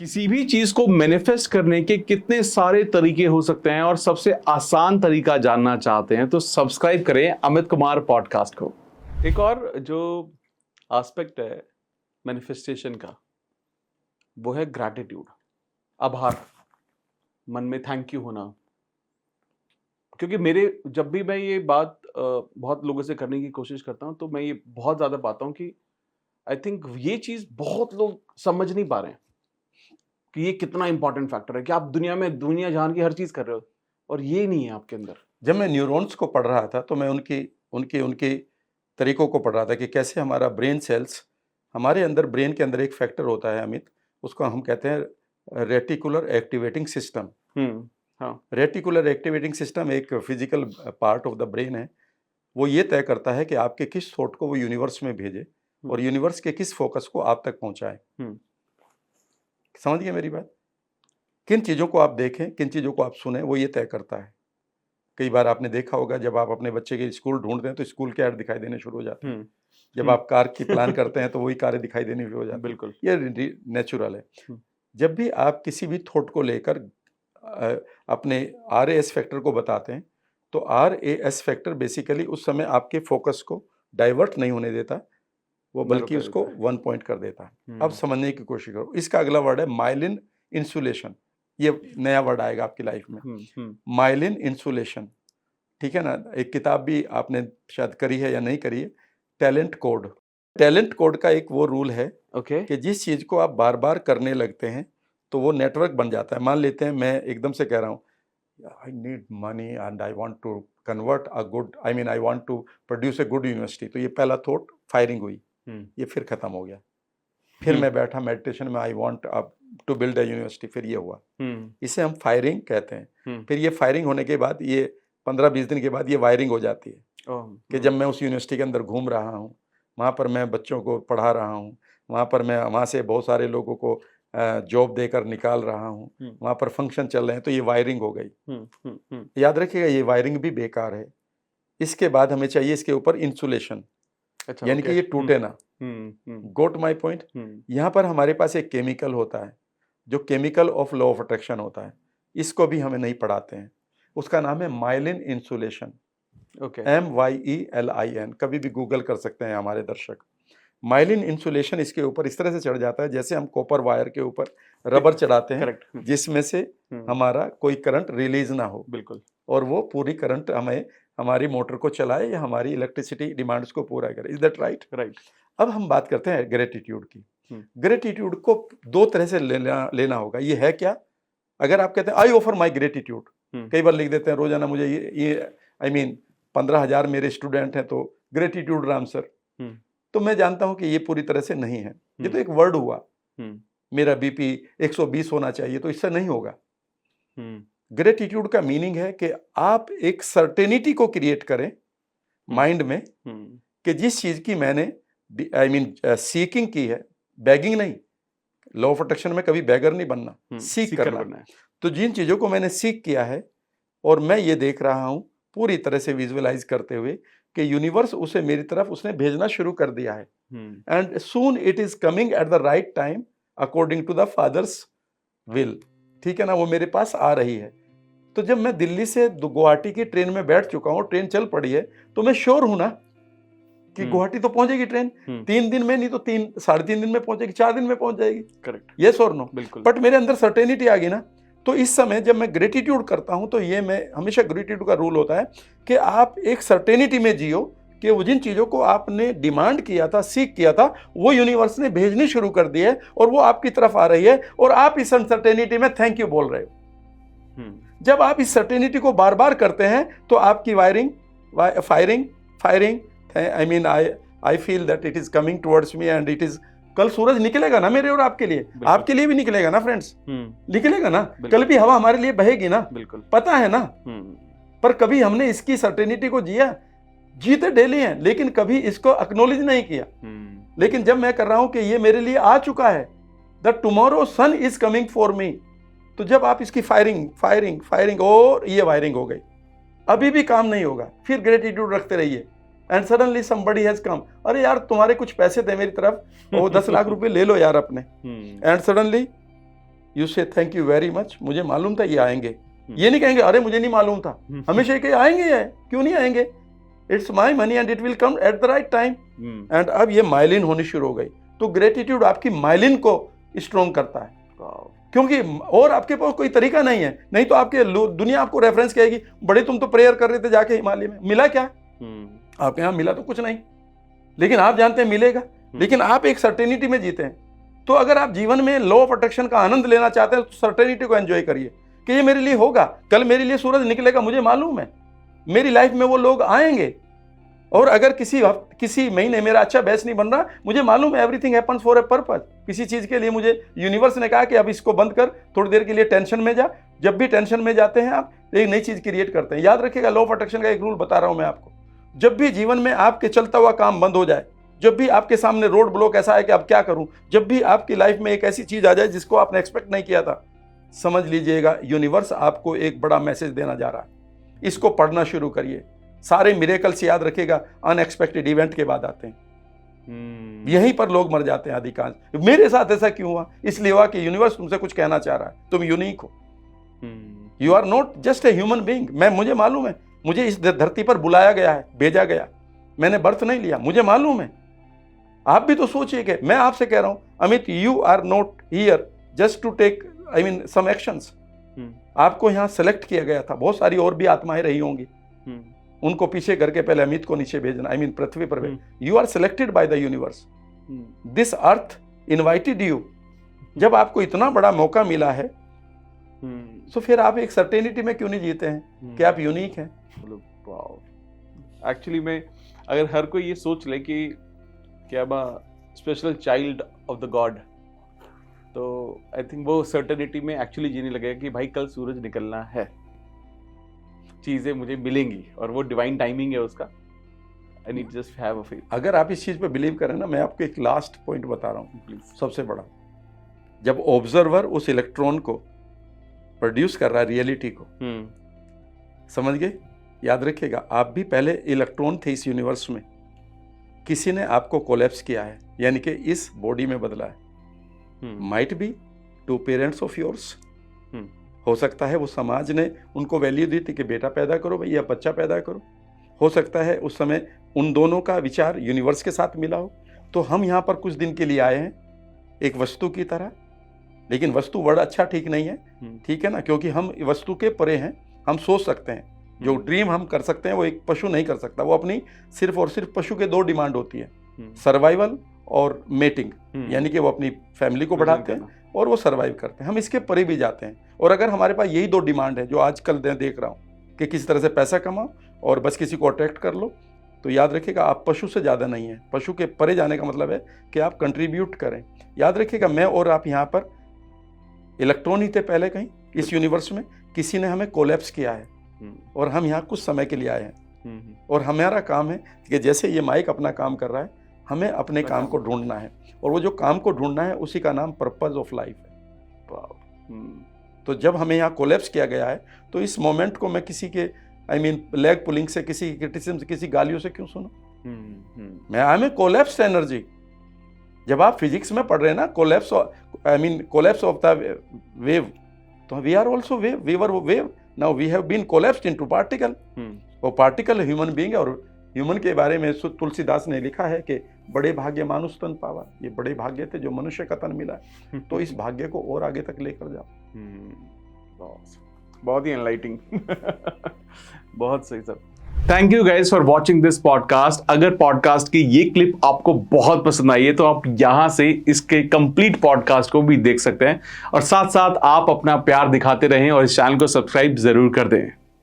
किसी भी चीज को मैनिफेस्ट करने के कितने सारे तरीके हो सकते हैं और सबसे आसान तरीका जानना चाहते हैं तो सब्सक्राइब करें अमित कुमार पॉडकास्ट को। एक और जो एस्पेक्ट है मैनिफेस्टेशन का वो है ग्रैटिट्यूड, आभार, मन में थैंक यू होना। क्योंकि मेरे जब भी मैं ये बात बहुत लोगों से करने की कोशिश करता हूँ तो मैं ये बहुत ज़्यादा पाता हूँ कि आई थिंक ये चीज़ बहुत लोग समझ नहीं पा रहे हैं कि ये कितना इंपॉर्टेंट फैक्टर है कि आप दुनिया जहान की हर चीज़ कर रहे हो और ये नहीं है आपके अंदर। जब मैं न्यूरॉन्स को पढ़ रहा था तो मैं उनके तरीकों को पढ़ रहा था कि कैसे हमारा ब्रेन सेल्स, हमारे अंदर ब्रेन के अंदर एक फैक्टर होता है अमित, उसको हम कहते हैं रेटिकुलर एक्टिवेटिंग सिस्टम। हाँ, रेटिकुलर एक्टिवेटिंग सिस्टम एक physical part of the brain है। वो ये तय करता है कि आपके किस थॉट को वो यूनिवर्स में भेजे और यूनिवर्स के किस फोकस को आप तक पहुंचाए। समझ गए मेरी बात? किन चीज़ों को आप देखें, किन चीज़ों को आप सुने, वो ये तय करता है। कई बार आपने देखा होगा जब आप अपने बच्चे के स्कूल ढूंढते हैं तो स्कूल के ऐड दिखाई देने शुरू हो जाते हैं। जब आप कार की प्लान करते हैं तो वही कारें दिखाई देनी शुरू हो जाती है। बिल्कुल, ये नेचुरल है। जब भी आप किसी भी थॉट को लेकर अपने RAS फैक्टर को बताते हैं तो RAS फैक्टर बेसिकली उस समय आपके फोकस को डाइवर्ट नहीं होने देता, वो बल्कि उसको 1 पॉइंट कर देता है। अब समझने की कोशिश करो। इसका अगला वर्ड है माइलिन इंसुलेशन। ये नया वर्ड आएगा आपकी लाइफ में, माइलिन इंसुलेशन। ठीक है ना? एक किताब भी आपने शायद करी है या नहीं करी है, टैलेंट कोड। टैलेंट कोड का एक वो रूल है कि जिस चीज़ को आप बार बार करने लगते हैं तो वो नेटवर्क बन जाता है। मान लेते हैं मैं एकदम से कह रहा हूँ I need money and I want to convert a good, I want to produce a good university. तो ये पहला थॉट फायरिंग हुई, ये फिर खत्म हो गया। फिर मैं बैठा मेडिटेशन में, I want to build a university, फिर ये हुआ। इसे हम फायरिंग कहते हैं। फिर ये फायरिंग होने के बाद ये 15-20 दिन के बाद ये वायरिंग हो जाती है कि जब मैं उस यूनिवर्सिटी के अंदर घूम रहा हूँ, वहाँ पर मैं बच्चों को पढ़ा रहा हूँ, वहाँ पर मैं वहाँ से बहुत सारे लोगों को जॉब देकर निकाल रहा हूँ, वहाँ पर फंक्शन चल रहे हैं, तो ये वायरिंग हो गई। याद रखिएगा ये वायरिंग भी बेकार है। इसके बाद हमें चाहिए इसके ऊपर इंसुलेशन, यानी कि ये टूटे ना। Go to my point. यहाँ पर हमारे पास एक केमिकल होता है जो chemical of law of attraction होता है, इसको भी हमें नहीं पढ़ाते हैं। उसका नाम है माइलिन इंसुलेशन, MYELIN। कभी भी गूगल कर सकते हैं हमारे दर्शक। माइलिन इंसुलेशन इसके ऊपर इस तरह से चढ़ जाता है जैसे हम कॉपर वायर के ऊपर रबर चढ़ाते हैं, जिसमें से हमारा कोई करंट रिलीज ना हो, बिल्कुल, और वो पूरी करंट हमें हमारी मोटर को चलाए या हमारी इलेक्ट्रिसिटी डिमांड्स को पूरा करे। Is that right? राइट। अब हम बात करते हैं ग्रेटिट्यूड की। ग्रेटिट्यूड को दो तरह से लेना होगा। ये है क्या? अगर आप कहते हैं आई ऑफर माई ग्रेटिट्यूड, कई बार लिख देते हैं रोजाना मुझे ये 15,000 मेरे स्टूडेंट हैं तो ग्रेटिट्यूड राम सर। तो मैं जानता हूं कि ये पूरी तरह से नहीं है। ये तो एक वर्ड हुआ। मेरा BP 120 होना चाहिए, तो इससे नहीं होगा। ग्रेटिट्यूड का मीनिंग है कि आप एक सर्टेनिटी को क्रिएट करें माइंड में कि जिस चीज की मैंने सीकिंग की है, बैगिंग नहीं। लॉ ऑफ अट्रैक्शन में कभी बैगर नहीं बनना, सीक करना है। तो जिन चीजों को मैंने सीख किया है और मैं ये देख रहा हूं पूरी तरह से विजुअलाइज करते हुए कि यूनिवर्स उसे मेरी तरफ उसने भेजना शुरू कर दिया है, and soon it is coming at the right time according to the father's will. ठीक है ना? वो मेरे पास आ रही है। तो जब मैं दिल्ली से गुवाहाटी की ट्रेन में बैठ चुका हूँ, ट्रेन चल पड़ी है, तो मैं श्योर हूं ना कि गुवाहाटी तो पहुंचेगी ट्रेन 3 दिन में, नहीं तो 3-3.5 दिन में पहुंचेगी, 4 दिन में पहुंच जाएगी। करेक्ट। यस और नो? बिल्कुल। बट मेरे अंदर सर्टेनिटी आ गई ना। तो इस समय जब मैं ग्रेटिट्यूड करता हूं तो ये मैं हमेशा ग्रेटिट्यूड का रूल होता है कि आप एक सर्टेनिटी में जियो कि वो जिन चीजों को आपने डिमांड किया था, सीख किया था, वो यूनिवर्स ने भेजनी शुरू कर दी है और वो आपकी तरफ आ रही है और आप इस अनसर्टेनिटी में थैंक यू बोल रहे हो। जब आप इस सर्टेनिटी को बार बार करते हैं तो आपकी firing I feel that it is coming towards me and it is, कल सूरज निकलेगा ना मेरे और आपके लिए भी निकलेगा ना फ्रेंड्स, निकलेगा ना। कल भी हवा हमारे लिए बहेगी ना, बिल्कुल, पता है ना। पर कभी हमने इसकी सर्टेनिटी को जिया, जीते डेली हैं लेकिन कभी इसको एक्नॉलेज नहीं किया। लेकिन जब मैं कर रहा हूं कि ये मेरे लिए आ चुका है, the tomorrow son is coming for me, तो जब आप इसकी फायरिंग और ये वायरिंग हो गई, अभी भी काम नहीं होगा, फिर ग्रेटिट्यूड रखते रहिए and suddenly somebody has come. अरे यार तुम्हारे कुछ पैसे थे मेरी तरफ, वो 10 लाख रुपए ले लो यार अपने, एंड सडनली यू से थैंक यू वेरी मच, मुझे मालूम था ये आएंगे। ये नहीं कहेंगे अरे मुझे नहीं मालूम था, हमेशा ये आएंगे, ये क्यों नहीं आएंगे, it's my money and it will come eight the right time. And अब ये माइलिन होनी शुरू हो गई। तो ग्रेटिट्यूड आपकी माइलिन को स्ट्रॉन्ग करता है, क्योंकि और आपके पास कोई तरीका नहीं है। नहीं तो आपके दुनिया आपको रेफरेंस कहेगी, बड़े तुम तो प्रेयर कर रहे थे जाके हिमालय में, मिला क्या? आप यहाँ मिला तो कुछ नहीं, लेकिन आप जानते हैं मिलेगा। लेकिन आप एक सर्टेनिटी में जीते हैं। तो अगर आप जीवन में लॉ ऑफ अट्रैक्शन का आनंद लेना चाहते हैं तो सर्टेनिटी को एंजॉय करिए कि ये मेरे लिए होगा, कल मेरे लिए सूरज निकलेगा, मुझे मालूम है मेरी लाइफ में वो लोग आएंगे। और अगर किसी महीने मेरा अच्छा बैच नहीं बन रहा, मुझे मालूम है everything happens for a purpose. किसी चीज के लिए मुझे यूनिवर्स ने कहा कि अब इसको बंद कर, थोड़ी देर के लिए टेंशन में जा। जब भी टेंशन में जाते हैं आप एक नई चीज क्रिएट करते हैं। याद रखिएगा, लॉ ऑफ अट्रैक्शन का एक रूल बता रहा हूं मैं आपको। जब भी जीवन में आपके चलता हुआ काम बंद हो जाए, जब भी आपके सामने रोड ब्लॉक ऐसा है कि अब क्या करूं, जब भी आपकी लाइफ में एक ऐसी चीज आ जाए जिसको आपने एक्सपेक्ट नहीं किया था, समझ लीजिएगा यूनिवर्स आपको एक बड़ा मैसेज देना जा रहा है। इसको पढ़ना शुरू करिए। सारे मिरेकल्स याद रखिएगा अनएक्सपेक्टेड इवेंट के बाद आते हैं। यहीं पर लोग मर जाते हैं अधिकांश। मेरे साथ ऐसा क्यों हुआ? इसलिए हुआ कि यूनिवर्स तुमसे कुछ कहना चाह रहा है, तुम यूनिक हो। You are not just a human being. मुझे मालूम है, मुझे इस धरती पर बुलाया गया है, भेजा गया। मैंने बर्थ नहीं लिया, मुझे मालूम है। आप भी तो सोचिए कि मैं आपसे कह रहा हूं Amit, you are not here just to take some actions. आपको यहां सेलेक्ट किया गया था। बहुत सारी और भी आत्माएं रही होंगी, उनको पीछे करके पहले अमित को नीचे भेजना, पृथ्वी पर भेजना। You are selected by the universe. This earth invited you. जब आपको इतना बड़ा मौका मिला है तो फिर आप एक सर्टेनिटी में क्यों नहीं जीते हैं कि आप यूनिक हैं? एक्चुअली में अगर हर कोई ये सोच ले कि क्या special child of the God, तो आई थिंक वो सर्टेनिटी में एक्चुअली जीने लगेगा कि भाई कल सूरज निकलना है, चीजें मुझे मिलेंगी, और वो डिवाइन टाइमिंग है उसका। I need just have a faith. अगर आप इस चीज पे बिलीव करें ना, मैं आपको एक लास्ट पॉइंट बता रहा हूँ प्लीज, सबसे बड़ा। जब ऑब्जर्वर उस इलेक्ट्रॉन को प्रोड्यूस कर रहा है, रियलिटी को, समझ गए? याद रखिएगा, आप भी पहले इलेक्ट्रॉन थे इस यूनिवर्स में। किसी ने आपको कोलैप्स किया है, यानी कि इस बॉडी में बदला है। Might be 2 parents of yours. हो सकता है वो समाज ने उनको वैल्यू दी थी कि बेटा पैदा करो भाई या बच्चा पैदा करो। हो सकता है उस समय उन दोनों का विचार यूनिवर्स के साथ मिला हो। तो हम यहाँ पर कुछ दिन के लिए आए हैं एक वस्तु की तरह, लेकिन वस्तु वर्ड अच्छा ठीक नहीं है, ठीक है ना, क्योंकि हम वस्तु के परे हैं। हम सोच सकते हैं, जो ड्रीम हम कर सकते हैं वो एक पशु नहीं कर सकता। वो अपनी सिर्फ और सिर्फ पशु के 2 डिमांड होती है, सर्वाइवल और मेटिंग, यानी कि वो अपनी फैमिली को बढ़ाते हैं और वो सर्वाइव करते हैं। हम इसके परे भी जाते हैं। और अगर हमारे पास यही 2 डिमांड है जो आजकल मैं देख रहा हूँ कि किसी तरह से पैसा कमाओ और बस किसी को अट्रैक्ट कर लो, तो याद रखिएगा आप पशु से ज़्यादा नहीं है। पशु के परे जाने का मतलब है कि आप कंट्रीब्यूट करें। याद रखिएगा, मैं और आप यहाँ पर इलेक्ट्रॉन ही थे पहले कहीं इस यूनिवर्स में। किसी ने हमें कोलैप्स किया है और हम यहाँ कुछ समय के लिए आए हैं। और हमारा काम है कि जैसे ये माइक अपना काम कर रहा है, हमें अपने काम को ढूंढना है। और वो जो काम को ढूंढना है उसी का नाम पर्पस ऑफ लाइफ है। तो जब हमें यहाँ कोलैप्स किया गया है, तो इस मोमेंट को मैं किसी के लेग पुलिंग से, किसी क्रिटिसिज्म से, किसी गालियों से क्यों सुनूं? मैं आई एम कोलैप्स एनर्जी। जब आप फिजिक्स में पढ़ रहे हैं ना, कोलैप्स ऑफ द वेव, तो we are also wave, we were wave, now we have been collapsed into particle. वो पार्टिकल ह्यूमन बीइंग है। और ह्यूमन के बारे में तुलसीदास ने लिखा है कि बड़े भाग्य मानुष तन पावा। ये बड़े भाग्य थे जो मनुष्य का तन मिला। तो इस भाग्य को और आगे तक लेकर जाओ। बहुत ही एनलाइटिंग। बहुत सही sir. Thank you guys for watching this podcast. अगर पॉडकास्ट की ये क्लिप आपको बहुत पसंद आई है तो आप यहाँ से इसके कंप्लीट पॉडकास्ट को भी देख सकते हैं, और साथ साथ आप अपना प्यार दिखाते रहें और इस चैनल को सब्सक्राइब जरूर कर दें।